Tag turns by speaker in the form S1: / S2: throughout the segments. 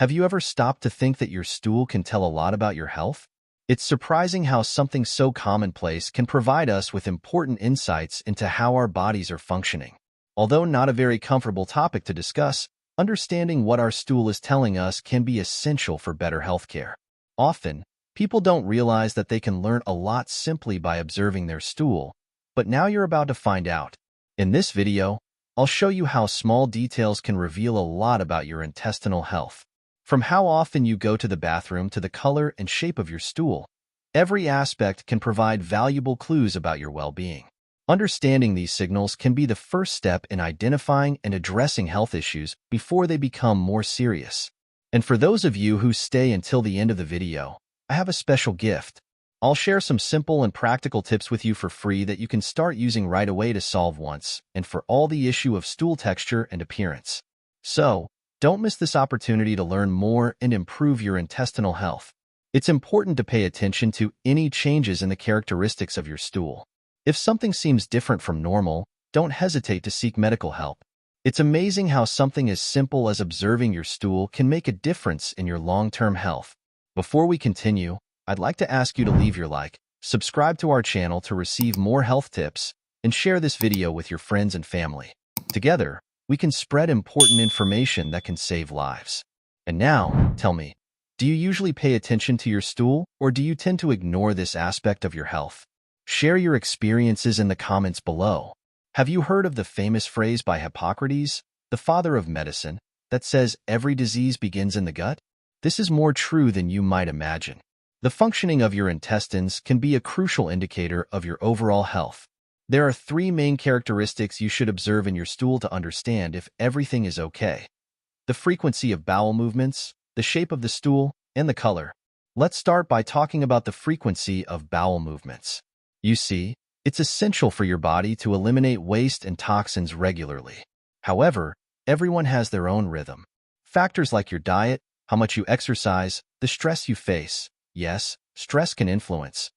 S1: Have you ever stopped to think that your stool can tell a lot about your health? It's surprising how something so commonplace can provide us with important insights into how our bodies are functioning. Although not a very comfortable topic to discuss, understanding what our stool is telling us can be essential for better healthcare. Often, people don't realize that they can learn a lot simply by observing their stool, but now you're about to find out. In this video, I'll show you how small details can reveal a lot about your intestinal health. From how often you go to the bathroom to the color and shape of your stool, every aspect can provide valuable clues about your well-being. Understanding these signals can be the first step in identifying and addressing health issues before they become more serious. And for those of you who stay until the end of the video, I have a special gift. I'll share some simple and practical tips with you for free that you can start using right away to solve once and for all the issue of stool texture and appearance. So, don't miss this opportunity to learn more and improve your intestinal health. It's important to pay attention to any changes in the characteristics of your stool. If something seems different from normal, don't hesitate to seek medical help. It's amazing how something as simple as observing your stool can make a difference in your long-term health. Before we continue, I'd like to ask you to leave your like, subscribe to our channel to receive more health tips, and share this video with your friends and family. Together, we can spread important information that can save lives. And now, tell me, do you usually pay attention to your stool, or do you tend to ignore this aspect of your health? Share your experiences in the comments below. Have you heard of the famous phrase by Hippocrates, the father of medicine, that says every disease begins in the gut? This is more true than you might imagine. The functioning of your intestines can be a crucial indicator of your overall health. There are three main characteristics you should observe in your stool to understand if everything is okay: the frequency of bowel movements, the shape of the stool, and the color. Let's start by talking about the frequency of bowel movements. You see, it's essential for your body to eliminate waste and toxins regularly. However, everyone has their own rhythm. Factors like your diet, how much you exercise, the stress you face. Yes, stress can influence.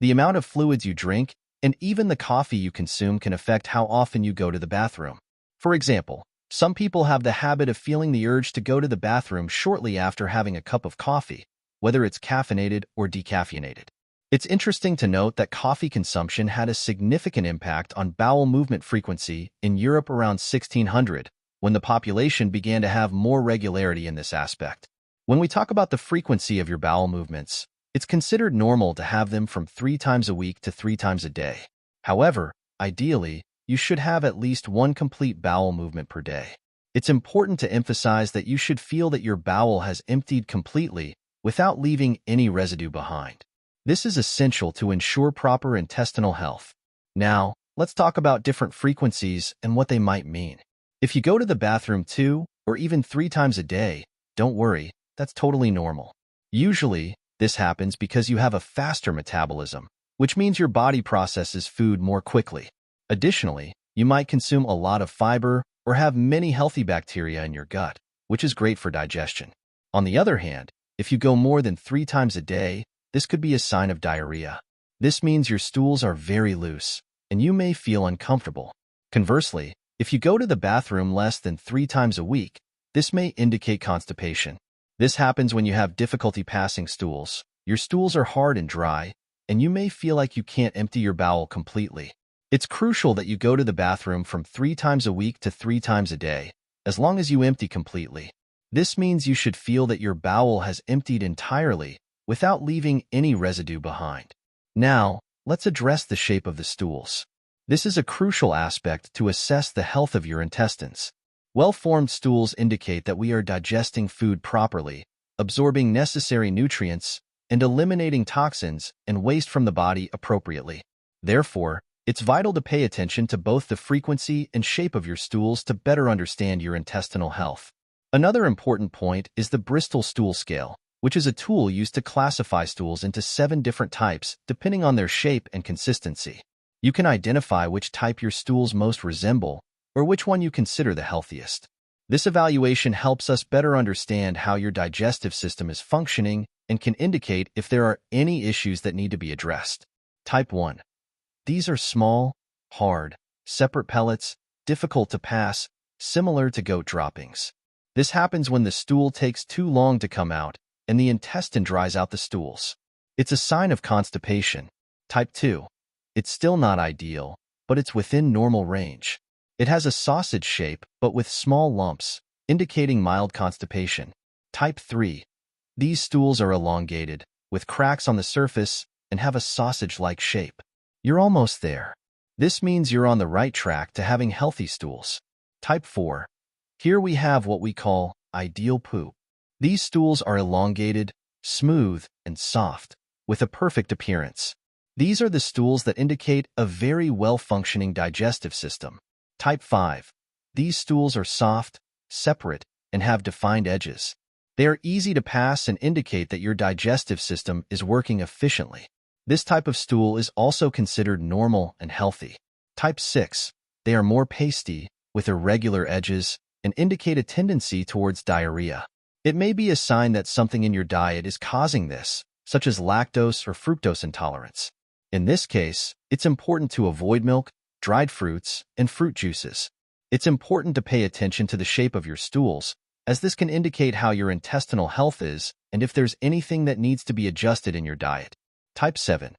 S1: The amount of fluids you drink, and even the coffee you consume can affect how often you go to the bathroom. For example, some people have the habit of feeling the urge to go to the bathroom shortly after having a cup of coffee, whether it's caffeinated or decaffeinated. It's interesting to note that coffee consumption had a significant impact on bowel movement frequency in Europe around 1600, when the population began to have more regularity in this aspect. When we talk about the frequency of your bowel movements, it's considered normal to have them from 3 times a week to 3 times a day. However, ideally, you should have at least one complete bowel movement per day. It's important to emphasize that you should feel that your bowel has emptied completely without leaving any residue behind. This is essential to ensure proper intestinal health. Now, let's talk about different frequencies and what they might mean. If you go to the bathroom 2 or even 3 times a day, don't worry, that's totally normal. Usually, this happens because you have a faster metabolism, which means your body processes food more quickly. Additionally, you might consume a lot of fiber or have many healthy bacteria in your gut, which is great for digestion. On the other hand, if you go more than 3 times a day, this could be a sign of diarrhea. This means your stools are very loose, and you may feel uncomfortable. Conversely, if you go to the bathroom less than 3 times a week, this may indicate constipation. This happens when you have difficulty passing stools. Your stools are hard and dry, and you may feel like you can't empty your bowel completely. It's crucial that you go to the bathroom from 3 times a week to 3 times a day, as long as you empty completely. This means you should feel that your bowel has emptied entirely without leaving any residue behind. Now, let's address the shape of the stools. This is a crucial aspect to assess the health of your intestines. Well-formed stools indicate that we are digesting food properly, absorbing necessary nutrients, and eliminating toxins and waste from the body appropriately. Therefore, it's vital to pay attention to both the frequency and shape of your stools to better understand your intestinal health. Another important point is the Bristol stool scale, which is a tool used to classify stools into 7 different types depending on their shape and consistency. You can identify which type your stools most resemble or which one you consider the healthiest. This evaluation helps us better understand how your digestive system is functioning and can indicate if there are any issues that need to be addressed. Type 1. These are small, hard, separate pellets, difficult to pass, similar to goat droppings. This happens when the stool takes too long to come out and the intestine dries out the stools. It's a sign of constipation. Type 2. It's still not ideal, but it's within normal range. It has a sausage shape, but with small lumps, indicating mild constipation. Type 3. These stools are elongated, with cracks on the surface, and have a sausage-like shape. You're almost there. This means you're on the right track to having healthy stools. Type 4. Here we have what we call ideal poop. These stools are elongated, smooth, and soft, with a perfect appearance. These are the stools that indicate a very well-functioning digestive system. Type 5. These stools are soft, separate, and have defined edges. They are easy to pass and indicate that your digestive system is working efficiently. This type of stool is also considered normal and healthy. Type 6. They are more pasty, with irregular edges, and indicate a tendency towards diarrhea. It may be a sign that something in your diet is causing this, such as lactose or fructose intolerance. In this case, it's important to avoid milk, dried fruits, and fruit juices. It's important to pay attention to the shape of your stools, as this can indicate how your intestinal health is and if there's anything that needs to be adjusted in your diet. Type 7.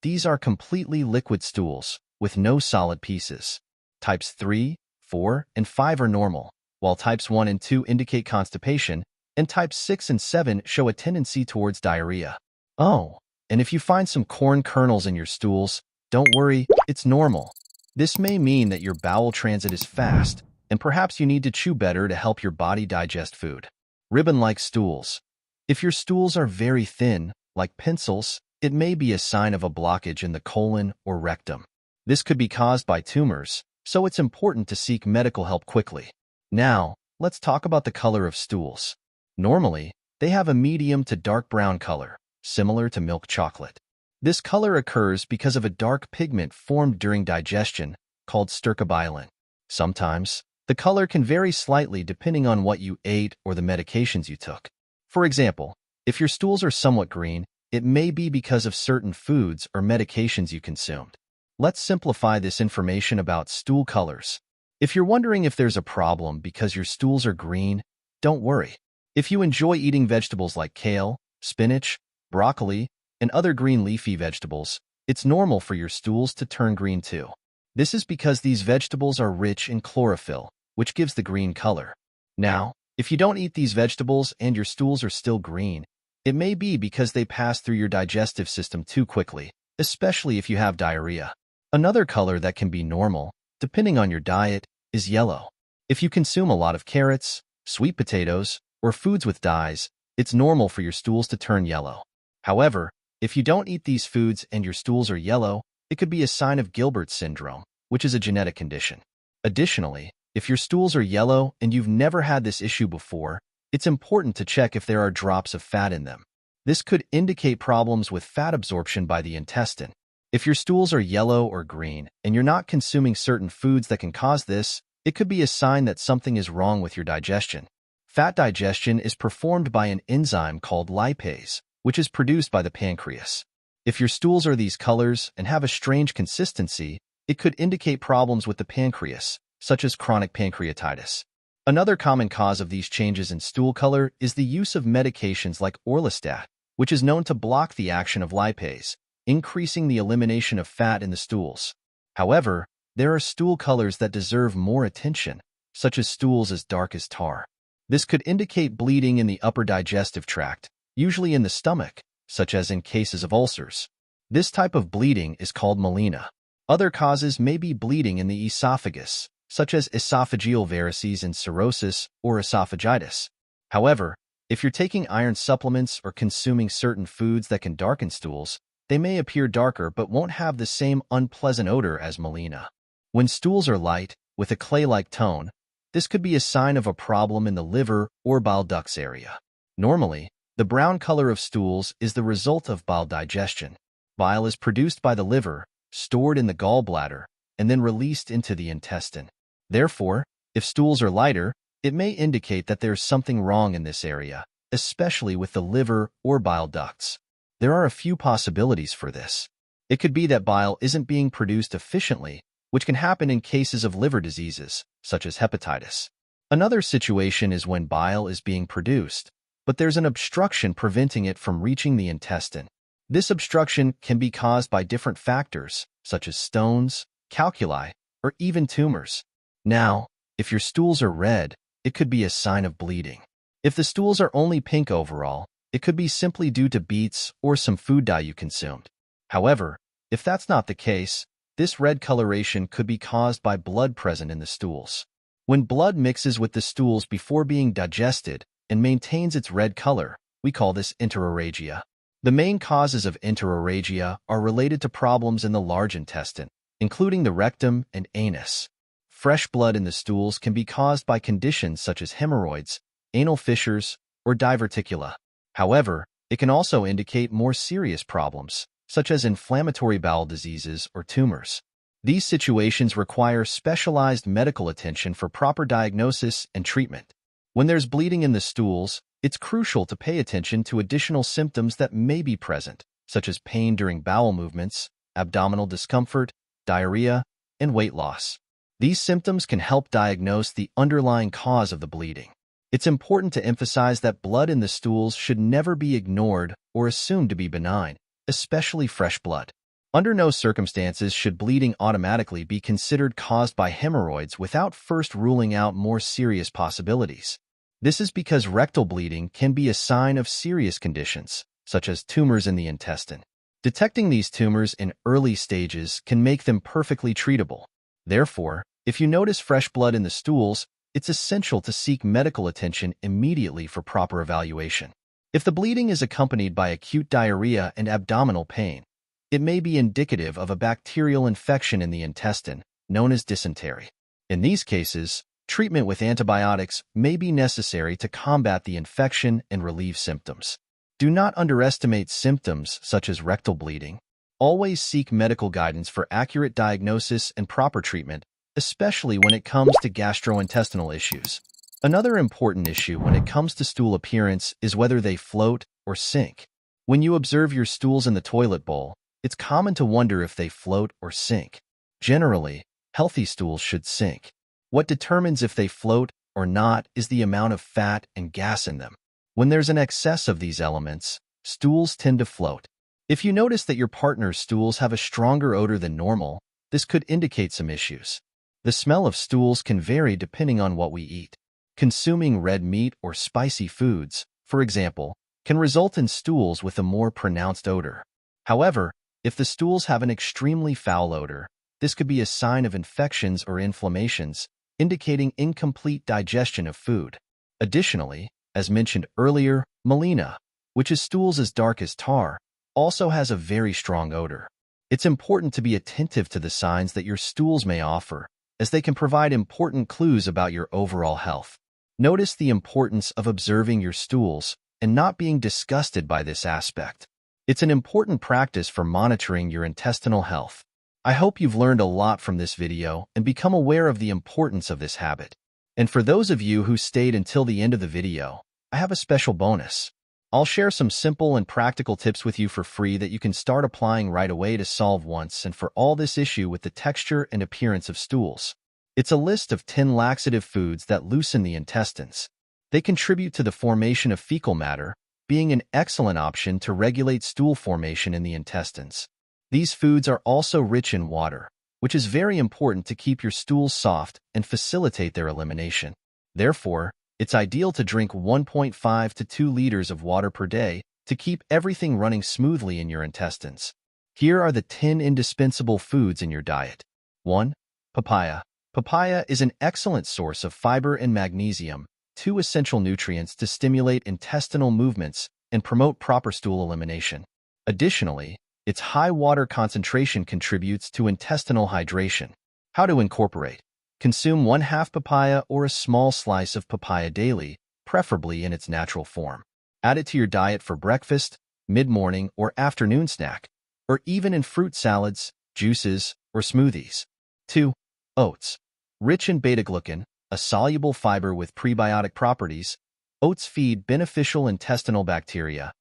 S1: These are completely liquid stools, with no solid pieces. Types 3, 4, and 5 are normal, while types 1 and 2 indicate constipation, and types 6 and 7 show a tendency towards diarrhea. Oh, and if you find some corn kernels in your stools, don't worry, it's normal. This may mean that your bowel transit is fast, and perhaps you need to chew better to help your body digest food. Ribbon-like stools. If your stools are very thin, like pencils, it may be a sign of a blockage in the colon or rectum. This could be caused by tumors, so it's important to seek medical help quickly. Now, let's talk about the color of stools. Normally, they have a medium to dark brown color, similar to milk chocolate. This color occurs because of a dark pigment formed during digestion called stercobilin. Sometimes, the color can vary slightly depending on what you ate or the medications you took. For example, if your stools are somewhat green, it may be because of certain foods or medications you consumed. Let's simplify this information about stool colors. If you're wondering if there's a problem because your stools are green, don't worry. If you enjoy eating vegetables like kale, spinach, broccoli, and other green leafy vegetables, it's normal for your stools to turn green too. This is because these vegetables are rich in chlorophyll, which gives the green color. Now, if you don't eat these vegetables and your stools are still green, it may be because they pass through your digestive system too quickly, especially if you have diarrhea. Another color that can be normal, depending on your diet, is yellow. If you consume a lot of carrots, sweet potatoes, or foods with dyes, it's normal for your stools to turn yellow. However, if you don't eat these foods and your stools are yellow, it could be a sign of Gilbert's syndrome, which is a genetic condition. Additionally, if your stools are yellow and you've never had this issue before, it's important to check if there are drops of fat in them. This could indicate problems with fat absorption by the intestine. If your stools are yellow or green and you're not consuming certain foods that can cause this, it could be a sign that something is wrong with your digestion. Fat digestion is performed by an enzyme called lipase, which is produced by the pancreas. If your stools are these colors and have a strange consistency, it could indicate problems with the pancreas, such as chronic pancreatitis. Another common cause of these changes in stool color is the use of medications like orlistat, which is known to block the action of lipase, increasing the elimination of fat in the stools. However, there are stool colors that deserve more attention, such as stools as dark as tar. This could indicate bleeding in the upper digestive tract, usually in the stomach, such as in cases of ulcers. This type of bleeding is called melena. Other causes may be bleeding in the esophagus, such as esophageal varices and cirrhosis or esophagitis. However, if you're taking iron supplements or consuming certain foods that can darken stools, they may appear darker but won't have the same unpleasant odor as melena. When stools are light, with a clay-like tone, this could be a sign of a problem in the liver or bile ducts area. Normally, the brown color of stools is the result of bile digestion. Bile is produced by the liver, stored in the gallbladder, and then released into the intestine. Therefore, if stools are lighter, it may indicate that there's something wrong in this area, especially with the liver or bile ducts. There are a few possibilities for this. It could be that bile isn't being produced efficiently, which can happen in cases of liver diseases, such as hepatitis. Another situation is when bile is being produced, but there's an obstruction preventing it from reaching the intestine. This obstruction can be caused by different factors, such as stones, calculi, or even tumors. Now, if your stools are red, it could be a sign of bleeding. If the stools are only pink overall, it could be simply due to beets or some food dye you consumed. However, if that's not the case, this red coloration could be caused by blood present in the stools. When blood mixes with the stools before being digested and maintains its red color, we call this enterorrhagia. The main causes of enterorrhagia are related to problems in the large intestine, including the rectum and anus. Fresh blood in the stools can be caused by conditions such as hemorrhoids, anal fissures, or diverticula. However, it can also indicate more serious problems, such as inflammatory bowel diseases or tumors. These situations require specialized medical attention for proper diagnosis and treatment. When there's bleeding in the stools, it's crucial to pay attention to additional symptoms that may be present, such as pain during bowel movements, abdominal discomfort, diarrhea, and weight loss. These symptoms can help diagnose the underlying cause of the bleeding. It's important to emphasize that blood in the stools should never be ignored or assumed to be benign, especially fresh blood. Under no circumstances should bleeding automatically be considered caused by hemorrhoids without first ruling out more serious possibilities. This is because rectal bleeding can be a sign of serious conditions, such as tumors in the intestine. Detecting these tumors in early stages can make them perfectly treatable. Therefore, if you notice fresh blood in the stools, it's essential to seek medical attention immediately for proper evaluation. If the bleeding is accompanied by acute diarrhea and abdominal pain, it may be indicative of a bacterial infection in the intestine, known as dysentery. In these cases, treatment with antibiotics may be necessary to combat the infection and relieve symptoms. Do not underestimate symptoms such as rectal bleeding. Always seek medical guidance for accurate diagnosis and proper treatment, especially when it comes to gastrointestinal issues. Another important issue when it comes to stool appearance is whether they float or sink. When you observe your stools in the toilet bowl, it's common to wonder if they float or sink. Generally, healthy stools should sink. What determines if they float or not is the amount of fat and gas in them. When there's an excess of these elements, stools tend to float. If you notice that your partner's stools have a stronger odor than normal, this could indicate some issues. The smell of stools can vary depending on what we eat. Consuming red meat or spicy foods, for example, can result in stools with a more pronounced odor. However, if the stools have an extremely foul odor, this could be a sign of infections or inflammations, indicating incomplete digestion of food. Additionally, as mentioned earlier, melena, which is stools as dark as tar, also has a very strong odor. It's important to be attentive to the signs that your stools may offer, as they can provide important clues about your overall health. Notice the importance of observing your stools and not being disgusted by this aspect. It's an important practice for monitoring your intestinal health. I hope you've learned a lot from this video and become aware of the importance of this habit. And for those of you who stayed until the end of the video, I have a special bonus. I'll share some simple and practical tips with you for free that you can start applying right away to solve once and for all this issue with the texture and appearance of stools. It's a list of 10 laxative foods that loosen the intestines. They contribute to the formation of fecal matter, being an excellent option to regulate stool formation in the intestines. These foods are also rich in water, which is very important to keep your stools soft and facilitate their elimination. Therefore, it's ideal to drink 1.5 to 2 liters of water per day to keep everything running smoothly in your intestines. Here are the 10 indispensable foods in your diet. 1. Papaya. Papaya is an excellent source of fiber and magnesium, 2 essential nutrients to stimulate intestinal movements and promote proper stool elimination. Additionally, its high water concentration contributes to intestinal hydration. How to incorporate. Consume 1/2 papaya or a small slice of papaya daily, preferably in its natural form. Add it to your diet for breakfast, mid-morning or afternoon snack, or even in fruit salads, juices, or smoothies. 2. Oats. Rich in beta-glucan, a soluble fiber with prebiotic properties, oats feed beneficial intestinal bacteria,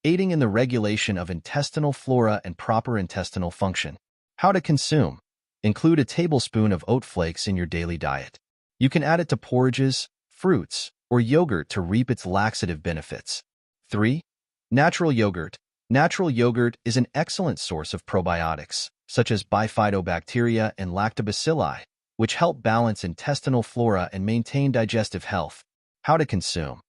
S1: aiding in the regulation of intestinal flora and proper intestinal function. How to consume. Include a tablespoon of oat flakes in your daily diet. You can add it to porridges, fruits, or yogurt to reap its laxative benefits. 3. Natural yogurt. Natural yogurt is an excellent source of probiotics, such as bifidobacteria and lactobacilli, which help balance intestinal flora and maintain digestive health. How to consume.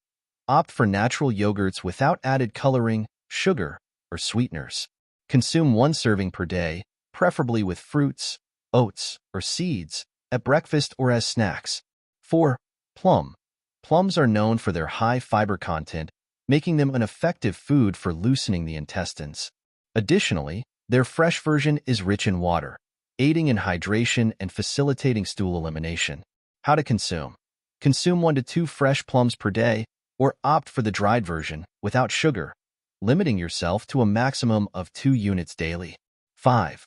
S1: Opt for natural yogurts without added coloring, sugar, or sweeteners. Consume 1 serving per day, preferably with fruits, oats, or seeds, at breakfast or as snacks. 4. Plum. Plums are known for their high fiber content, making them an effective food for loosening the intestines. Additionally, their fresh version is rich in water, aiding in hydration and facilitating stool elimination. How to consume. Consume 1 to 2 fresh plums per day, or opt for the dried version without sugar, limiting yourself to a maximum of 2 units daily. 5.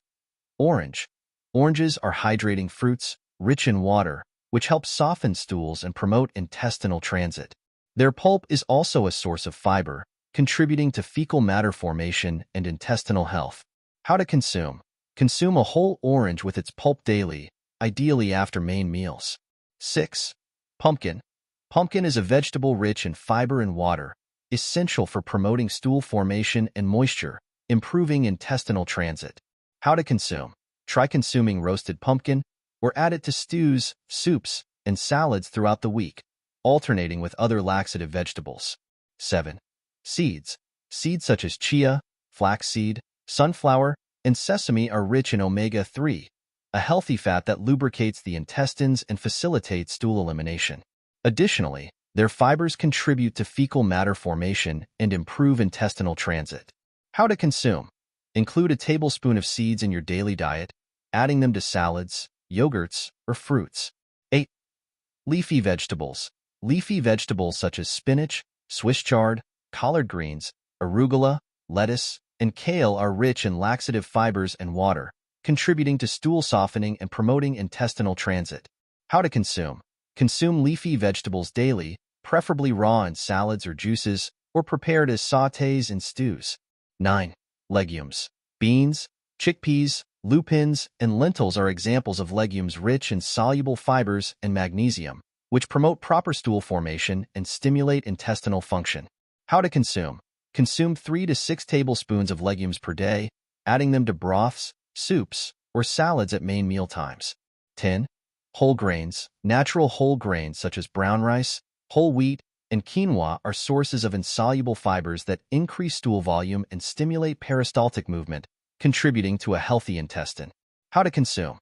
S1: Orange. Oranges are hydrating fruits, rich in water, which helps soften stools and promote intestinal transit. Their pulp is also a source of fiber, contributing to fecal matter formation and intestinal health. How to consume. Consume a whole orange with its pulp daily, ideally after main meals. 6. Pumpkin. Pumpkin is a vegetable rich in fiber and water, essential for promoting stool formation and moisture, improving intestinal transit. How to consume. Try consuming roasted pumpkin, or add it to stews, soups, and salads throughout the week, alternating with other laxative vegetables. 7. Seeds. Seeds such as chia, flaxseed, sunflower, and sesame are rich in omega-3, a healthy fat that lubricates the intestines and facilitates stool elimination. Additionally, their fibers contribute to fecal matter formation and improve intestinal transit. How to consume. Include a tablespoon of seeds in your daily diet, adding them to salads, yogurts, or fruits. 8. Leafy vegetables. Leafy vegetables such as spinach, Swiss chard, collard greens, arugula, lettuce, and kale are rich in laxative fibers and water, contributing to stool softening and promoting intestinal transit. How to consume. Consume leafy vegetables daily, preferably raw in salads or juices, or prepared as sautés and stews. 9. Legumes. Beans, chickpeas, lupins, and lentils are examples of legumes rich in soluble fibers and magnesium, which promote proper stool formation and stimulate intestinal function. How to consume. Consume 3 to 6 tablespoons of legumes per day, adding them to broths, soups, or salads at main meal times. 10. Whole grains. Natural whole grains such as brown rice, whole wheat, and quinoa are sources of insoluble fibers that increase stool volume and stimulate peristaltic movement, contributing to a healthy intestine. How to consume.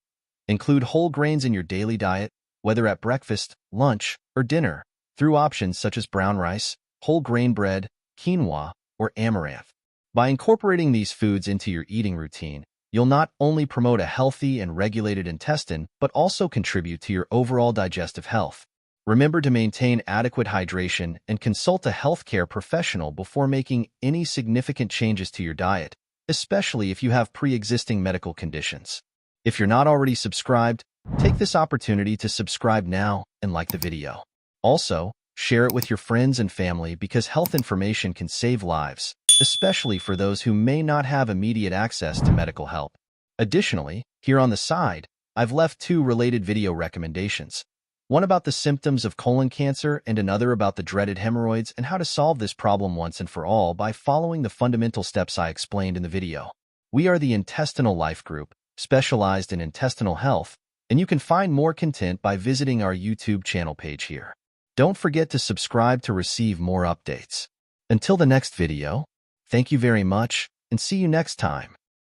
S1: Include whole grains in your daily diet, whether at breakfast, lunch, or dinner, through options such as brown rice, whole grain bread, quinoa, or amaranth. By incorporating these foods into your eating routine, you'll not only promote a healthy and regulated intestine, but also contribute to your overall digestive health. Remember to maintain adequate hydration and consult a healthcare professional before making any significant changes to your diet, especially if you have pre-existing medical conditions. If you're not already subscribed, take this opportunity to subscribe now and like the video. Also, share it with your friends and family because health information can save lives, especially for those who may not have immediate access to medical help. Additionally, here on the side, I've left 2 related video recommendations. One about the symptoms of colon cancer and another about the dreaded hemorrhoids and how to solve this problem once and for all by following the fundamental steps I explained in the video. We are the Intestinal Life Group, specialized in intestinal health, and you can find more content by visiting our YouTube channel page here. Don't forget to subscribe to receive more updates. Until the next video, thank you very much, and see you next time.